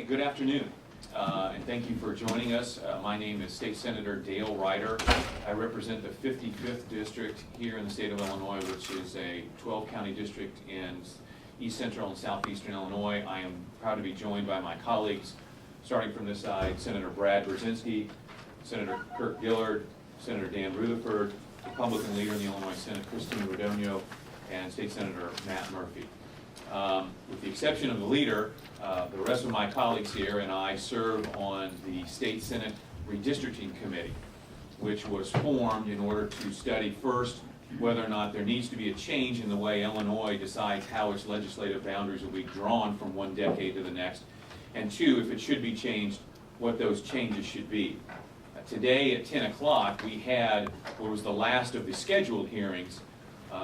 good afternoon, and thank you for joining us. My name is State Senator Dale Ryder. I represent the 55th District here in the state of Illinois, which is a 12-county district in east central and southeastern Illinois. I am proud to be joined by my colleagues, starting from this side, Senator Brad Brzezinski, Senator Kirk Gillard, Senator Dan Rutherford, Republican leader in the Illinois Senate, Christine Rodonio, and State Senator Matt Murphy. With the exception of the leader, the rest of my colleagues here and I serve on the State Senate Redistricting Committee, which was formed in order to study first whether or not there needs to be a change in the way Illinois decides how its legislative boundaries will be drawn from one decade to the next, and two, if it should be changed, what those changes should be. Today at 10 o'clock we had what was the last of the scheduled hearings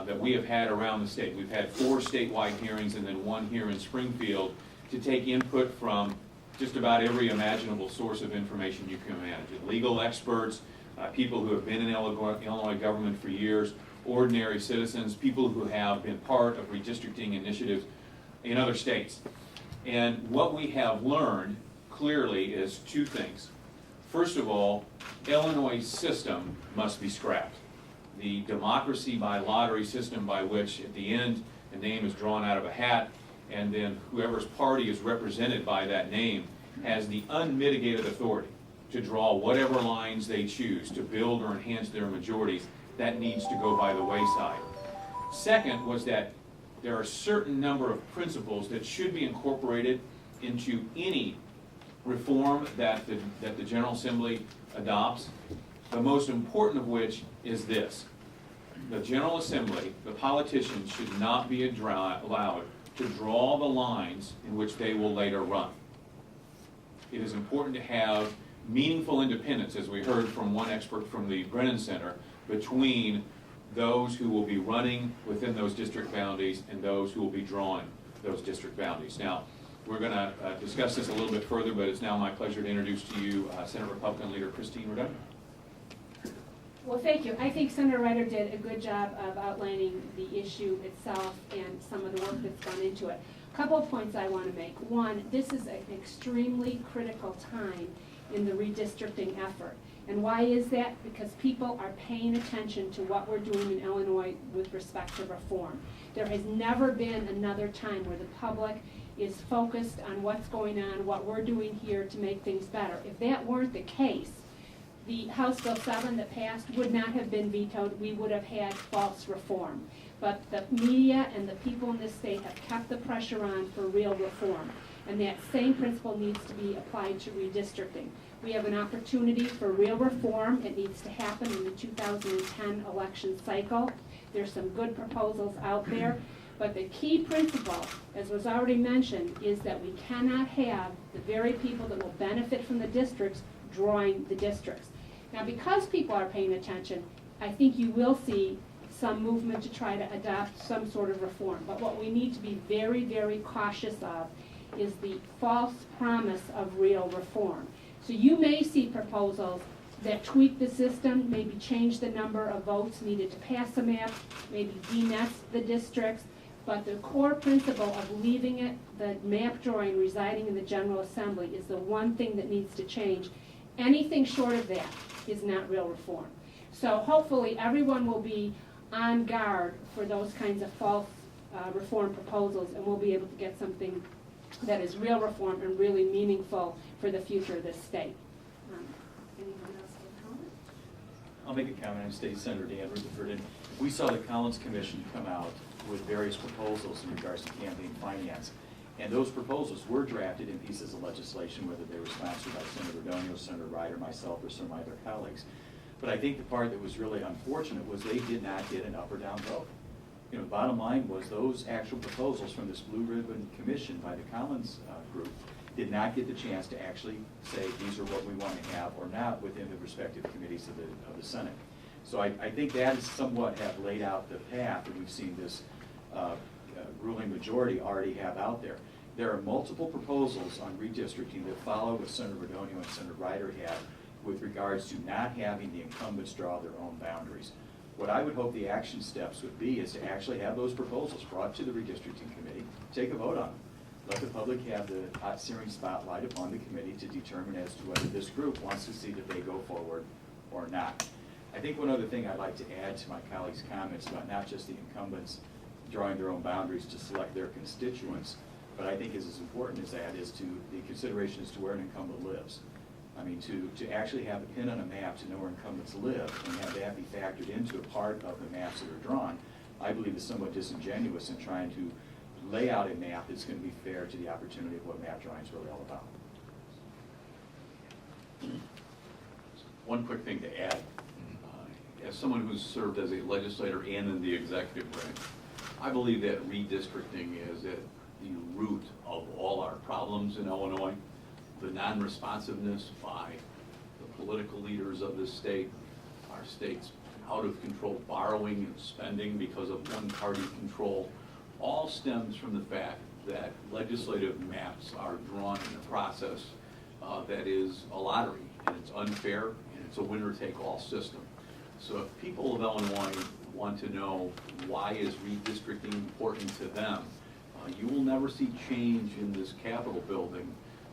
that we have had around the state. We've had 4 statewide hearings and then 1 here in Springfield to take input from just about every imaginable source of information you can imagine. Legal experts, people who have been in Illinois government for years, ordinary citizens, people who have been part of redistricting initiatives in other states. And what we have learned clearly is 2 things. First of all, Illinois' system must be scrapped. The democracy by lottery system by which at the end a name is drawn out of a hat and then whoever's party is represented by that name has the unmitigated authority to draw whatever lines they choose to build or enhance their majorities. That needs to go by the wayside. Second was that there are a certain number of principles that should be incorporated into any reform that the General Assembly adopts, the most important of which is this. The General Assembly, the politicians, should not be allowed to draw the lines in which they will later run. It is important to have meaningful independence, as we heard from one expert from the Brennan Center, between those who will be running within those district boundaries and those who will be drawing those district boundaries. Now, we're going to discuss this a little bit further, but it's now my pleasure to introduce to you Senate Republican Leader Christine Rodonio. Well, thank you. I think Senator Ryder did a good job of outlining the issue itself and some of the work that's gone into it. A couple of points I want to make. One, this is an extremely critical time in the redistricting effort. And why is that? Because people are paying attention to what we're doing in Illinois with respect to reform. There has never been another time where the public is focused on what's going on, what we're doing here to make things better. If that weren't the case, the House Bill 7 that passed would not have been vetoed. We would have had false reform. But the media and the people in this state have kept the pressure on for real reform. And that same principle needs to be applied to redistricting. We have an opportunity for real reform. It needs to happen in the 2010 election cycle. There's some good proposals out there. But the key principle, as was already mentioned, is that we cannot have the very people that will benefit from the districts drawing the districts. Now, because people are paying attention, I think you will see some movement to try to adopt some sort of reform. But what we need to be very, very cautious of is the false promise of real reform. So you may see proposals that tweak the system, maybe change the number of votes needed to pass a map, maybe denest the districts, but the core principle of leaving it, the map drawing residing in the General Assembly, is the one thing that needs to change. Anything short of that is not real reform. So hopefully everyone will be on guard for those kinds of false reform proposals, and we'll be able to get something that is real reform and really meaningful for the future of this state. Anyone else have a comment? I'll make a comment. I'm State Senator Dan Rutherford, and we saw the Collins Commission come out with various proposals in regards to campaign finance. And those proposals were drafted in pieces of legislation, whether they were sponsored by Senator Rodonio, Senator Ryder, myself, or some of my other colleagues. But I think the part that was really unfortunate was they did not get an up or down vote. You know, the bottom line was those actual proposals from this Blue Ribbon Commission by the Collins group did not get the chance to actually say these are what we want to have or not within the respective committees of the Senate. So I think that is somewhat have laid out the path that we've seen this ruling majority already have out there. There are multiple proposals on redistricting that follow what Senator Rodonio and Senator Ryder had with regards to not having the incumbents draw their own boundaries. What I would hope the action steps would be is to actually have those proposals brought to the redistricting committee, take a vote on them. let the public have the hot searing spotlight upon the committee to determine as to whether this group wants to see that they go forward or not. I think one other thing I'd like to add to my colleagues' comments about not just the incumbents drawing their own boundaries to select their constituents, but I think is as important as that is to the consideration as to where an incumbent lives. I mean, to actually have a pin on a map to know where incumbents live and have that be factored into a part of the maps that are drawn, I believe is somewhat disingenuous in trying to lay out a map that's going to be fair to the opportunity of what map drawing is really all about. One quick thing to add, as someone who's served as a legislator and in the executive branch, I believe that redistricting is at the root of all our problems in Illinois. The non-responsiveness by the political leaders of this state, our state's out of control borrowing and spending because of one-party control, all stems from the fact that legislative maps are drawn in a process that is a lottery, and it's unfair, and it's a winner-take-all system. So if people of Illinois want to know why is redistricting important to them, you will never see change in this Capitol building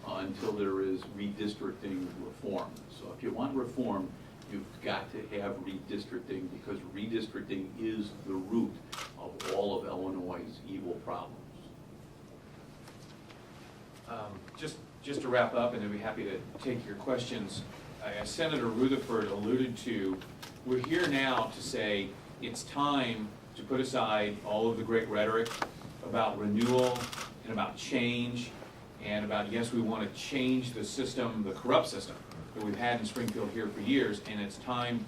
until there is redistricting reform. So if you want reform, you've got to have redistricting, because redistricting is the root of all of Illinois' evil problems. Just to wrap up, and then be happy to take your questions. As Senator Rutherford alluded to, we're here now to say it's time to put aside all of the great rhetoric about renewal and about change and about, yes, we want to change the system, the corrupt system that we've had in Springfield here for years, and it's time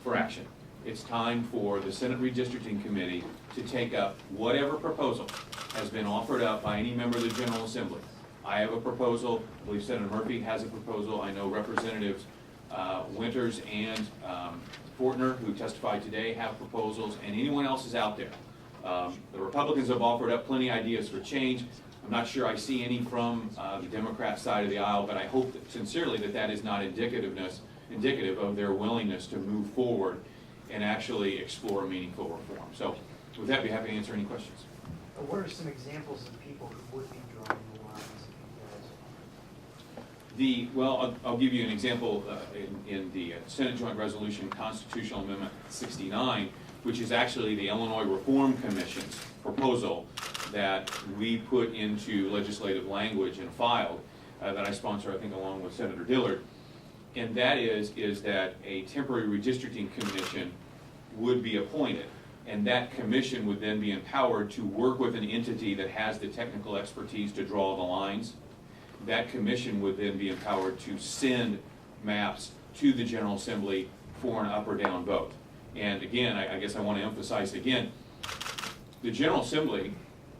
for action. It's time for the Senate Redistricting Committee to take up whatever proposal has been offered up by any member of the General Assembly. I have a proposal, I believe Senator Murphy has a proposal, I know Representatives Winters and Fortner, who testified today, have proposals, and anyone else is out there. The Republicans have offered up plenty of ideas for change. I'm not sure I see any from the Democrat side of the aisle, but I hope that, sincerely, that is not indicative of their willingness to move forward and actually explore meaningful reform. So with that, I'd be happy to answer any questions. What are some examples of people who would be drawing the lines if you guys? Well, I'll give you an example in the Senate Joint Resolution Constitutional Amendment 69, which is actually the Illinois Reform Commission's proposal that we put into legislative language and filed, that I sponsor, I think, along with Senator Dillard. And that is that a temporary redistricting commission would be appointed. And that commission would then be empowered to work with an entity that has the technical expertise to draw the lines. That commission would then be empowered to send maps to the General Assembly for an up or down vote. And again, I guess I want to emphasize again, the General Assembly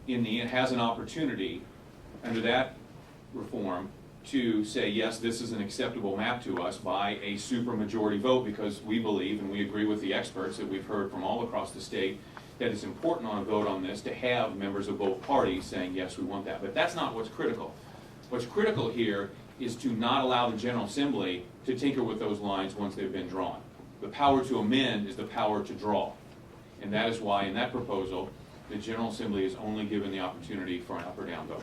in the end has an opportunity under that reform to say, yes, this is an acceptable map to us by a supermajority vote, because we believe, and we agree with the experts that we've heard from all across the state, that it's important on a vote on this to have members of both parties saying, yes, we want that. But that's not what's critical. What's critical here is to not allow the General Assembly to tinker with those lines once they've been drawn. The power to amend is the power to draw. And that is why in that proposal, the General Assembly is only given the opportunity for an up or down vote.